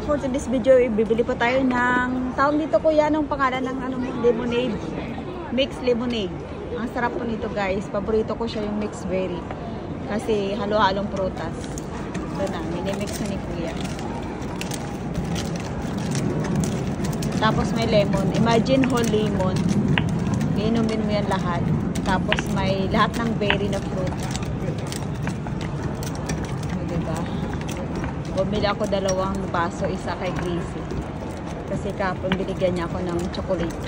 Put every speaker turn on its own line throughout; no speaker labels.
for today's video, bibili po tayo ng, tawag dito kuya, anong pangalan ng ano mo, lemonade. Mixed lemonade. Ang sarap po nito guys. Paborito ko siya yung mixed berry. Kasi halo-halong prutas. Ito na, minimix na ni kuya. Tapos may lemon. Imagine whole lemon. Iinumin mo yan lahat. Tapos may lahat ng berry na fruit. Diba? Bumili ako 2 baso, isa kay Gracie. Kasi kapon binigyan niya ako ng chocolate.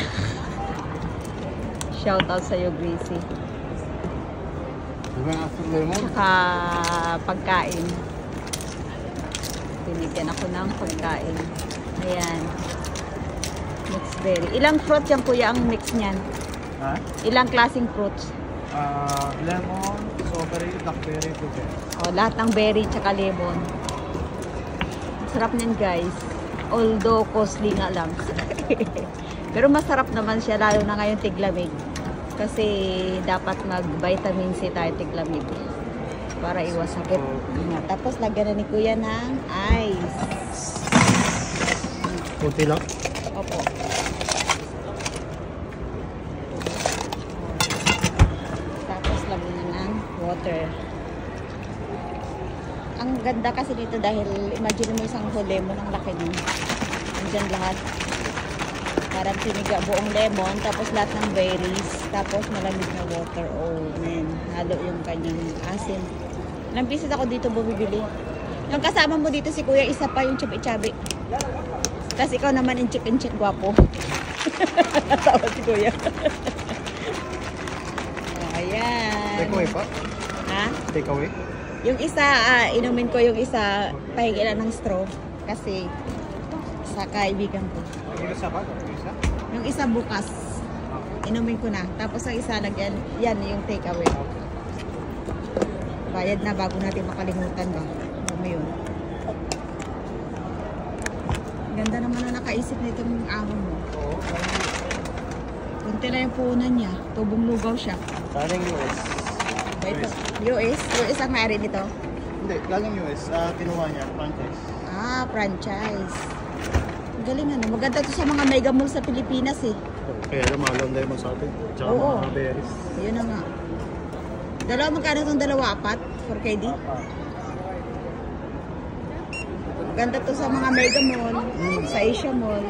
Shout out sa'yo, Gracie. Saka pagkain. Binigyan ako ng pagkain. Ayan. Mixed berry. Ilang fruit yan kuya ang mix niyan? Ha? Ilang klaseng fruits?
Lemon, strawberry, blackberry, blueberry.
Oh, lahat ng berry tsaka lemon. Sarap niyan guys. Although costly nga lang. Pero masarap naman siya lalo na ngayon tiglamig. Kasi dapat mag-vitamin C tayo tiglamig. Para iwas sakit. Tapos lagyan na ni kuya ng ice.
Kunti lang?
Opo. Tapos lagyan na ng water. Ang ganda kasi dito dahil imagine mo isang whole lemon, ang laki nun. Andyan lahat. Parang siniga buong lemon, tapos lahat ng berries, tapos malamig na water. Oh man, halo yung kanyang asin. Ilang pieces ako dito bumibili. Yung kasama mo dito si kuya, isa pa yung chabi-chabi. Tapos ikaw naman in chick guwapo. Tawa si kuya. Oh, ayan.
Take away pa?
Ha?
Take away?
Yung isa, inumin ko yung isa, pahingi lang ng straw. Kasi, sa kaibigan ko.
Yung isa ba?
Yung isa bukas, inumin ko na. Tapos ang isa, yan yung take away. Bayad na bago natin makalimutan ba? Ano yun? Ganda naman na nakaisip na itong amo mo.
Oo.
Kunti lang yung puhunan niya. Tubong lugaw siya.
Galing US.
US ang may-ari nito?
Hindi, galing US. Kinuha niya, franchise.
Ah, franchise. Ang galing ano. Maganda to sa mga mega mall sa Pilipinas eh.
Kaya lumalong dahil mo sa atin. Tsaka
Oo.
mga berries.
Yun na nga. Magkano itong 2, 4? 4KD? Maganda to sa mga mega mall, sa Asia mall.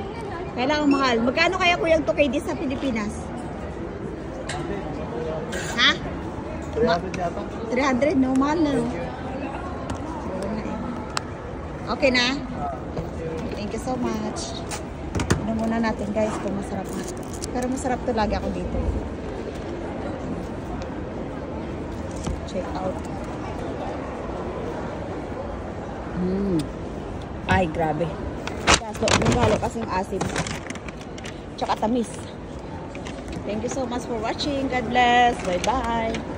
Kailangan mahal. Magkano kaya po yung 2KD sa Pilipinas? Ha?
300 yata.
300, no? Mahal na, no? Okay na? Thank you so much. Inom muna natin, guys, kung masarap na. Pero masarap to lagi ako dito. Check out. Ay, grabe. Nagalo kasing asim. Tsaka tamis. Thank you so much for watching. God bless. Bye-bye.